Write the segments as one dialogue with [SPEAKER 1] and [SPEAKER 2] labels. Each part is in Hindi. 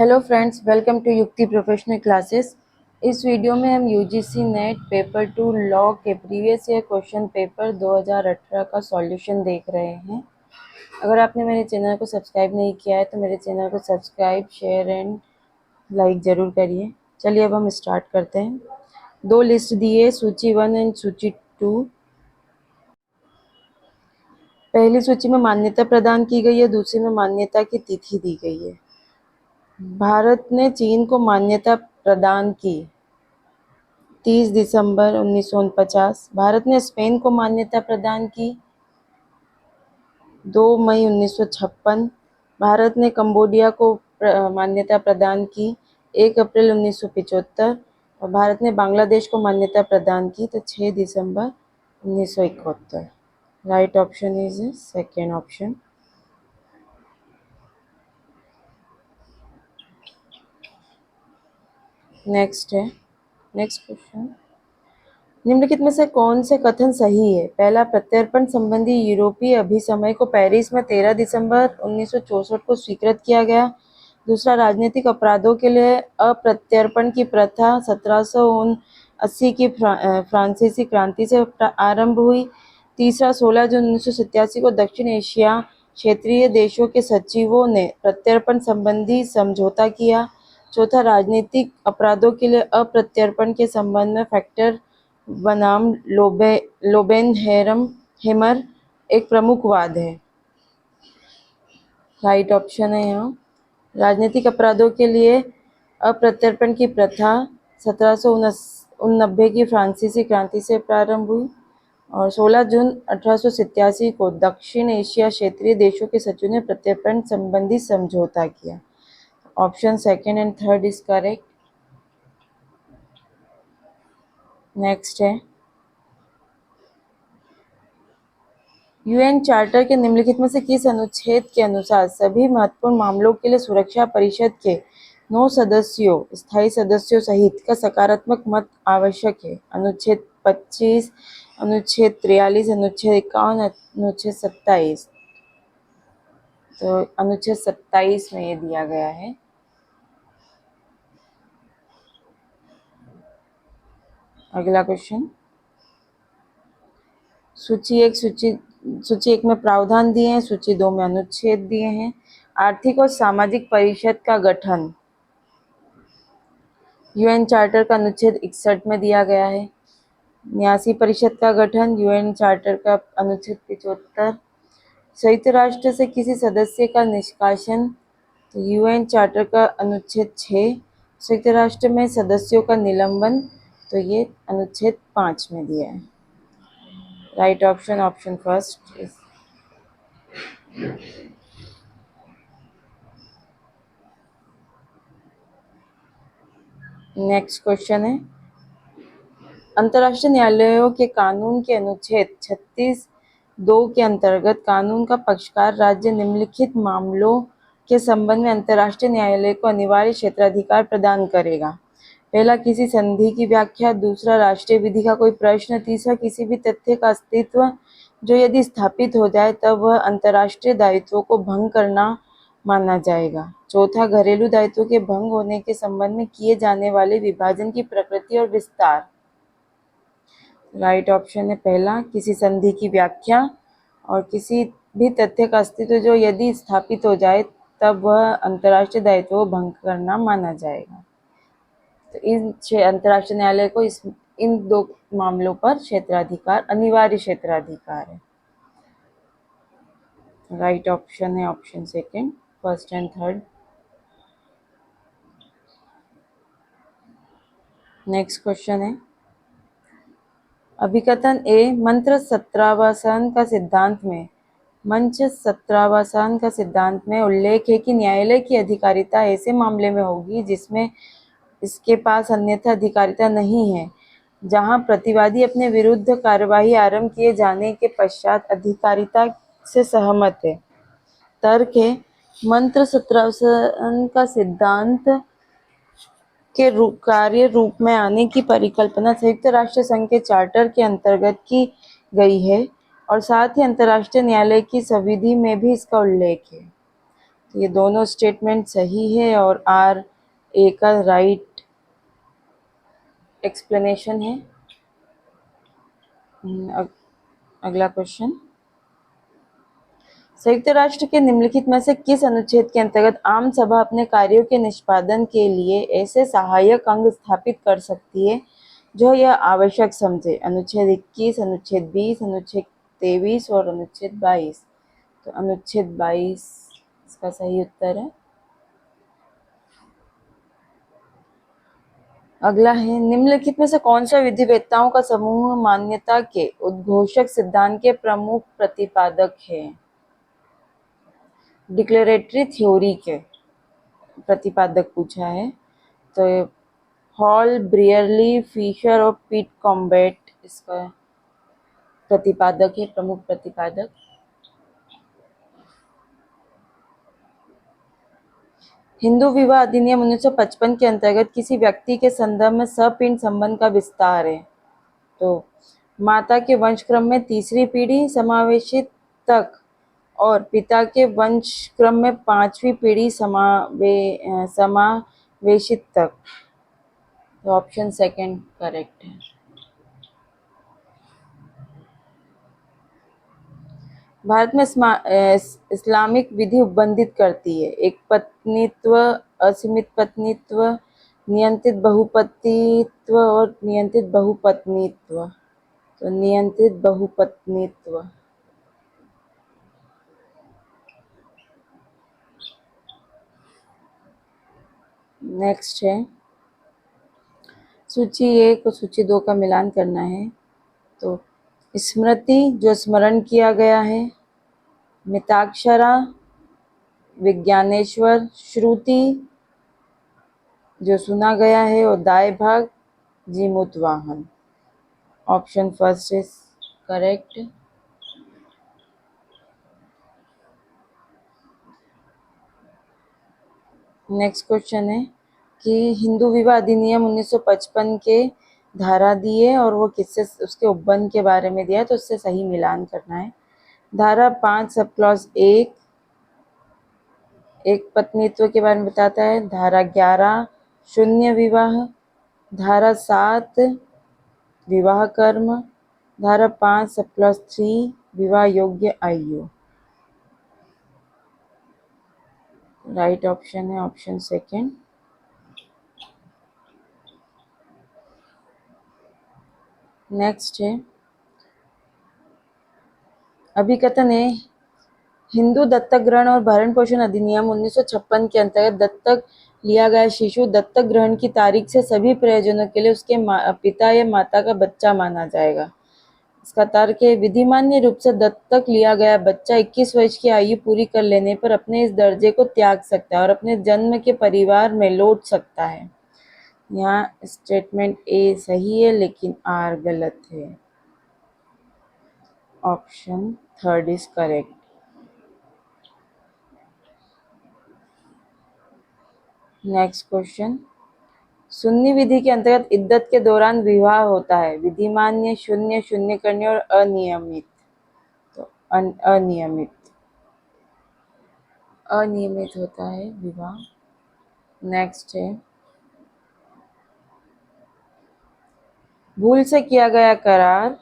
[SPEAKER 1] हेलो फ्रेंड्स, वेलकम टू युक्ति प्रोफेशनल क्लासेस। इस वीडियो में हम यूजीसी नेट पेपर 2 लॉ के प्रीवियस ईयर क्वेश्चन पेपर 2018 का सॉल्यूशन देख रहे हैं। अगर आपने मेरे चैनल को सब्सक्राइब नहीं किया है तो मेरे चैनल को सब्सक्राइब, शेयर एंड लाइक ज़रूर करिए। चलिए अब हम स्टार्ट करते हैं। दो लिस्ट दी है, सूची 1 एंड सूची 2। पहली सूची में मान्यता प्रदान की गई है, दूसरी में मान्यता की तिथि दी गई है। भारत ने चीन को मान्यता प्रदान की 30 दिसंबर 1949। भारत ने स्पेन को मान्यता प्रदान की 2 मई 1956। भारत ने कंबोडिया को मान्यता प्रदान की 1 अप्रैल 1975 और भारत ने बांग्लादेश को मान्यता प्रदान की तो 6 दिसंबर 1971। Right option is second option. Next question. निम्नलिखित में से कौन से कथन सही है? पहला, प्रत्यर्पण संबंधी यूरोपीय अभिसमय को पेरिस में 13 दिसंबर 1964 को स्वीकृत किया गया। दूसरा, राजनीतिक अपराधों के लिए अप्रत्यर्पण की प्रथा 1779 की फ्रांसीसी क्रांति से आरंभ हुई। तीसरा, 16 जून 1987 को दक्षिण एशिया क्षेत्रीय देशों के सचिवों ने प्रत्यर्पण संबंधी समझौता किया। चौथा, राजनीतिक अपराधों के लिए अप्रत्यर्पण के संबंध में फैक्टर बनाम लोबेनहेमर एक प्रमुख वाद है। राइट ऑप्शन है यहाँ। राजनीतिक अपराधों के लिए अप्रत्यर्पण की प्रथा 1789 की फ्रांसीसी क्रांति से प्रारंभ हुई और 16 जून 1887 को दक्षिण एशिया क्षेत्रीय देशों के सचिव ने प्रत्यर्पण संबंधी समझौता किया। Option second and third is correct. Next है, यूएन चार्टर के निम्नलिखित में से किस अनुच्छेद के अनुसार सभी महत्वपूर्ण मामलों के लिए सुरक्षा परिषद के 9 सदस्यों, स्थायी सदस्यों सहित का सकारात्मक मत आवश्यक है? अनुच्छेद 25, अनुच्छेद 43, अनुच्छेद 51, अनुच्छेद 27। तो अनुच्छेद 27 में ये दिया गया है। अगला क्वेश्चन। सूची एक में प्रावधान दिए हैं, सूची 2 में अनुच्छेद दिए हैं। आर्थिक और सामाजिक परिषद का गठन यूएन चार्टर का अनुच्छेद 61 में दिया गया है। न्यासी परिषद का गठन यूएन चार्टर का अनुच्छेद 75। संयुक्त राष्ट्र से किसी सदस्य का निष्कासन तो यूएन चार्टर का अनुच्छेद 6। संयुक्त राष्ट्र में सदस्यों का निलंबन तो ये अनुच्छेद 5 में दिया है। Right option option first is. Next question है, अंतर्राष्ट्रीय न्यायालयों के कानून के अनुच्छेद 36(2) के अंतर्गत कानून का पक्षकार राज्य निम्नलिखित मामलों के संबंध में अंतर्राष्ट्रीय न्यायालय को अनिवार्य क्षेत्राधिकार प्रदान करेगा। पहला, किसी संधि की व्याख्या। दूसरा, राष्ट्रीय विधि का कोई प्रश्न। तीसरा, किसी भी तथ्य का अस्तित्व जो यदि स्थापित हो जाए तब वह अंतर्राष्ट्रीय दायित्वों को भंग करना माना जाएगा। चौथा, घरेलू दायित्वों के भंग होने के संबंध में किए जाने वाले विभाजन की प्रकृति और विस्तार। राइट ऑप्शन है पहला, किसी संधि की व्याख्या और किसी भी तथ्य का अस्तित्व जो यदि स्थापित हो जाए तब वह अंतर्राष्ट्रीय दायित्व को भंग करना माना जाएगा। तो इन अंतर्राष्ट्रीय न्यायालय को इन 2 मामलों पर क्षेत्राधिकार, अनिवार्य क्षेत्राधिकार है। राइट ऑप्शन है option second, first and third. Next question है, अभिकथन ए मंच सत्रावसान का सिद्धांत में उल्लेख है कि न्यायालय की अधिकारिता ऐसे मामले में होगी जिसमें इसके पास अन्यथा अधिकारिता नहीं है, जहां प्रतिवादी अपने विरुद्ध कार्यवाही आरंभ किए जाने के पश्चात अधिकारिता से सहमत है। तर्क है, मंच सत्रावसान का सिद्धांत के कार्य रूप में आने की परिकल्पना संयुक्त राष्ट्र संघ के चार्टर के अंतर्गत की गई है और साथ ही अंतर्राष्ट्रीय न्यायालय की संविधि में भी इसका उल्लेख है। ये दोनों स्टेटमेंट सही है और आर ए का राइट एक्सप्लेनेशन है। अगला क्वेश्चन, संयुक्त राष्ट्र के निम्नलिखित में से किस अनुच्छेद के अंतर्गत आम सभा अपने कार्यों के निष्पादन के लिए ऐसे सहायक अंग स्थापित कर सकती है जो यह आवश्यक समझे? अनुच्छेद 21, अनुच्छेद 20, अनुच्छेद 23 और अनुच्छेद 22। तो अनुच्छेद 22 इसका सही उत्तर है। अगला है, निम्नलिखित में से कौन सा विधिवेत्ताओं का समूह मान्यता के उद्घोषक सिद्धांत के प्रमुख प्रतिपादक है? डिक्लेरेटरी थ्योरी के प्रतिपादक पूछा है। तो हॉल, ब्रियरली, फिशर और पीट कॉम्बेट इसका प्रतिपादक है, प्रमुख प्रतिपादक। हिंदू विवाह अधिनियम 1955 के अंतर्गत किसी व्यक्ति के संदर्भ में सपिंड संबंध का विस्तार है। तो माता के वंशक्रम में तीसरी पीढ़ी समावेशित तक और पिता के वंशक्रम में पांचवी पीढ़ी समावेशित तक। तो ऑप्शन सेकंड करेक्ट है। भारत में इस्लामिक विधि उपबंधित करती है? एक पत्नीत्व, असीमित पत्नीत्व, नियंत्रित बहुपतित्व और नियंत्रित बहुपत्नीत्व। तो नियंत्रित बहुपत्नीत्व। नेक्स्ट है, सूची 1 और सूची 2 का मिलान करना है। तो स्मृति जो स्मरण किया गया है, मिताक्षरा, विज्ञानेश्वर, श्रुति जो सुना गया है और Dayabhaga Jimutavahana. Option first is correct. Next question है कि हिंदू विवाह अधिनियम 1955 के धारा दी है और वो किससे, उसके उपबंध के बारे में दिया है, तो उससे सही मिलान करना है। धारा 5 सब क्लॉज 1 एक पत्नीत्व के बारे में बताता है। धारा 11 शून्य विवाह। धारा 7 विवाह कर्म। धारा 5 सब क्लॉज 3 विवाह योग्य आयु। राइट ऑप्शन है ऑप्शन सेकंड। नेक्स्ट है, अभिकथन है हिंदू दत्तक ग्रहण और भरण पोषण अधिनियम 1956 के अंतर्गत दत्तक लिया गया शिशु दत्तक ग्रहण की तारीख से सभी प्रयोजनों के लिए उसके पिता या माता का बच्चा माना जाएगा। इसका तर्क है, विधिमान्य रूप से दत्तक लिया गया बच्चा 21 वर्ष की आयु पूरी कर लेने पर अपने इस दर्जे को त्याग सकता है और अपने जन्म के परिवार में लौट सकता है। यहाँ स्टेटमेंट ए सही है लेकिन आर गलत है। Option third is correct. Next question, Sunni विधि के अंतर्गत इद्दत के दौरान विवाह होता है? विधिमान्य, शून्य, शून्य करने और अनियमित। तो अनियमित अनियमित होता है विवाह। नेक्स्ट है, भूल से किया गया करार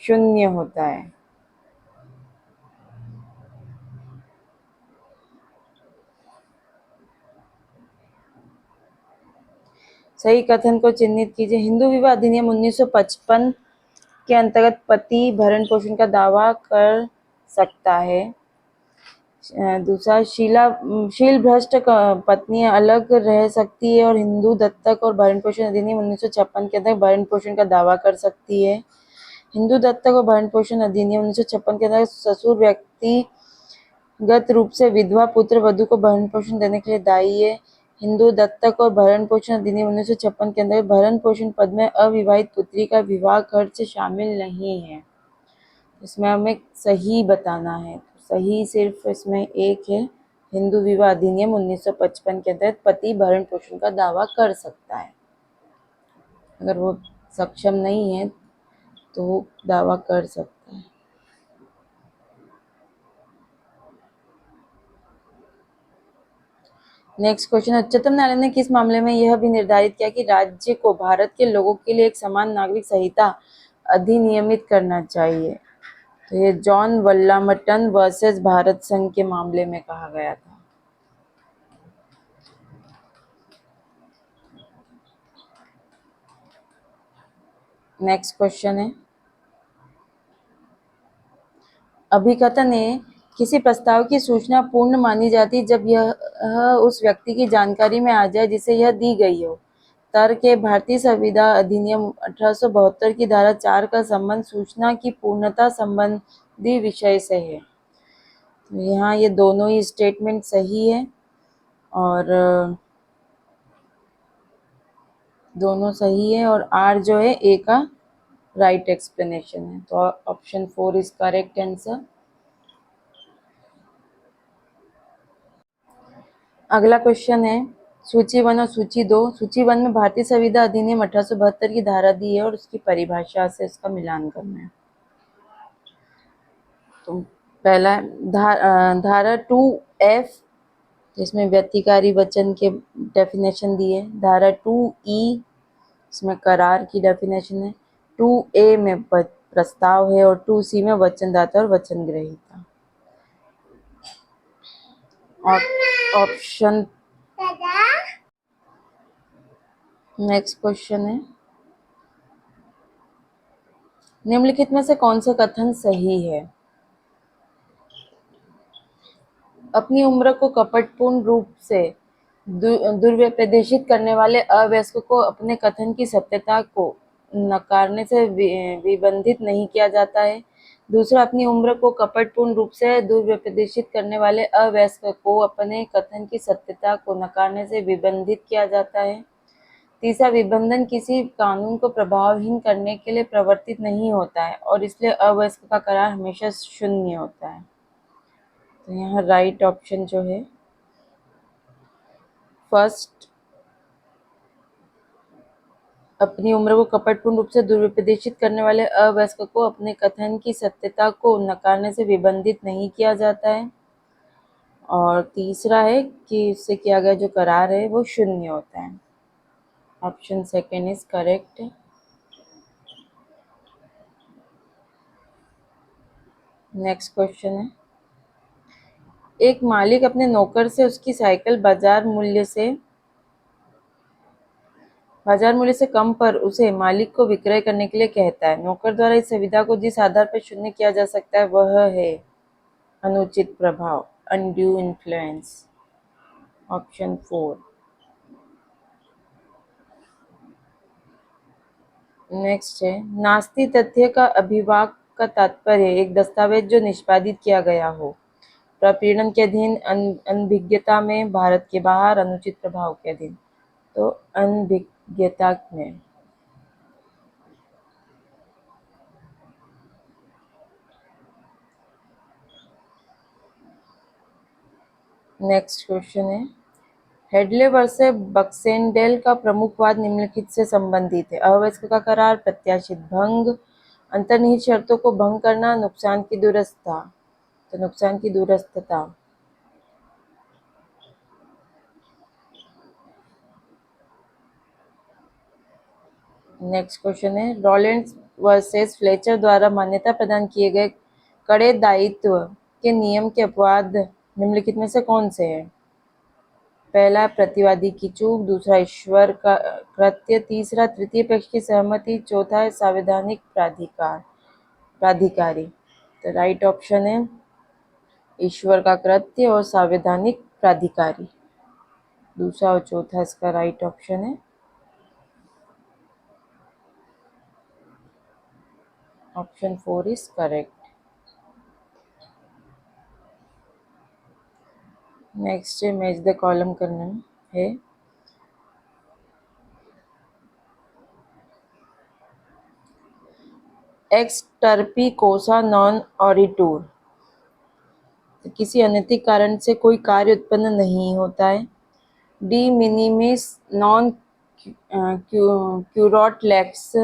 [SPEAKER 1] शून्य होता है। सही कथन को चिन्हित कीजिए। हिंदू विवाह अधिनियम 1955 के अंतर्गत पति भरण पोषण का दावा कर सकता है। दूसरा, शील भ्रष्ट पत्नी अलग रह सकती है और हिंदू दत्तक और भरण पोषण अधिनियम 1956 के अंतर्गत भरण पोषण का दावा कर सकती है। हिंदू दत्तक और भरण पोषण अधिनियम 1956 के अंतर्गत ससुर व्यक्तिगत रूप से विधवा पुत्र वधू को भरण पोषण देने के लिए दायी है। हिंदू दत्तक और भरण पोषण अधिनियम 1956 के अंतर्गत भरण पोषण पद में अविवाहित पुत्री का विवाह खर्च शामिल नहीं है। इसमें हमें सही बताना है। सही सिर्फ इसमें एक है, हिंदू विवाह अधिनियम 1955 के तहत पति भरण पोषण का दावा कर सकता है। अगर वो सक्षम नहीं है तो वो दावा कर सकता है। नेक्स्ट क्वेश्चन, उच्चतम न्यायालय ने किस मामले में यह भी निर्धारित किया कि राज्य को भारत के लोगों के लिए एक समान नागरिक संहिता अधिनियमित करना चाहिए? तो ये जॉन वल्लामटन वर्सेस भारत संघ के मामले में कहा गया था। नेक्स्ट क्वेश्चन है, अभिकथन है किसी प्रस्ताव की सूचना पूर्ण मानी जाती जब यह उस व्यक्ति की जानकारी में आ जाए जिसे यह दी गई हो। तर्क है भारतीय संविदा अधिनियम 1872 की धारा 4 का संबंध सूचना की पूर्णता संबंधी विषय से है। तो यहाँ ये दोनों ही स्टेटमेंट सही है और दोनों सही है और आर जो है ए का राइट एक्सप्लेनेशन है। तो ऑप्शन 4 इज करेक्ट आंसर। अगला क्वेश्चन है सूची 1 और सूची 2। सूची 1 में भारतीय संविदा अधिनियम 1872 की धारा दी है और उसकी परिभाषा से इसका मिलान करना है। तो पहला धारा 2F जिसमें व्यतिकारी वचन के डेफिनेशन दिए। धारा 2E इसमें करार की डेफिनेशन है। 2A में प्रस्ताव है और 2C में वचनदाता और वचन ग्रहीता। ऑप्शन नेक्स्ट क्वेश्चन है निम्नलिखित में से कौन सा कथन सही है? अपनी उम्र को कपटपूर्ण रूप से दुर्व्यपदेशित करने वाले अवयस्क को अपने कथन की सत्यता को नकारने से विबंधित नहीं किया जाता है। दूसरा, अपनी उम्र को कपटपूर्ण रूप से दुर्व्यपदेशित करने वाले अवयस्क को अपने कथन की सत्यता को नकारने से विबंधित किया जाता है। तीसरा, विबंधन किसी कानून को प्रभावहीन करने के लिए प्रवर्तित नहीं होता है और इसलिए अवयस्क का करार हमेशा शून्य होता है। तो यहाँ राइट ऑप्शन जो है फर्स्ट, अपनी उम्र को कपटपूर्ण रूप से दुर्व्यपदेशित करने वाले अवयस्क को अपने कथन की सत्यता को नकारने से विबंधित नहीं किया जाता है। और तीसरा है कि इससे किया गया जो करार है वो शून्य होता है। Option second is correct. Next question है एक मालिक अपने नौकर से उसकी साइकिल बाजार मूल्य से कम पर उसे मालिक को विक्रय करने के लिए कहता है। नौकर द्वारा इस सुविधा को जिस आधार पर शून्य किया जा सकता है वह है अनुचित प्रभाव, अनड्यू इन्फ्लुएंस। ऑप्शन 4। नेक्स्ट है नास्ति तथ्य का अभिवाक का तात्पर्य एक दस्तावेज जो निष्पादित किया गया हो, प्रपीड़न के अधीन, अनभिज्ञता में, भारत के बाहर, अनुचित प्रभाव के अधीन। तो अनभिज्ञता में। नेक्स्ट क्वेश्चन है हेडले वर्सेस बक्सेंडेल का प्रमुख वाद निम्नलिखित से संबंधित है। अवयस्क का करार, प्रत्याशित भंग, अंतर्निहित शर्तों को भंग करना, नुकसान की दूरस्थता। तो नुकसान की दूरस्थता। नेक्स्ट क्वेश्चन है रॉलेंस वर्सेस फ्लेचर द्वारा मान्यता प्रदान किए गए कड़े दायित्व के नियम के अपवाद निम्नलिखित में से कौन से हैं? पहला, प्रतिवादी की चूक। दूसरा, ईश्वर का कृत्य। तीसरा, तृतीय पक्ष की सहमति। चौथा है संवैधानिक प्राधिकारी। तो राइट ऑप्शन है ईश्वर का कृत्य और संवैधानिक प्राधिकारी। दूसरा और चौथा इसका राइट ऑप्शन है। Option 4 is correct. Next match the column करना है एक्सटर्पी कोसा नॉन ऑरिटूर। तो किसी अनैतिक कारण से कोई कार्य उत्पन्न नहीं होता है। डी मिनिमिस नॉन क्यूरॉट लेक्स,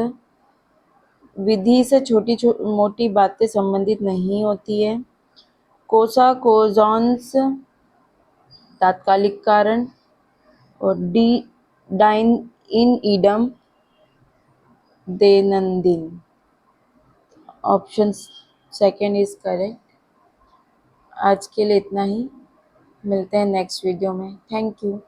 [SPEAKER 1] विधि से छोटी मोटी बातें संबंधित नहीं होती है। कोसा कोजॉन्स, तात्कालिक कारण। और डी डाइन इन ईडम दैनंदिन। Option second is correct. आज के लिए इतना ही, मिलते हैं नेक्स्ट वीडियो में। Thank you.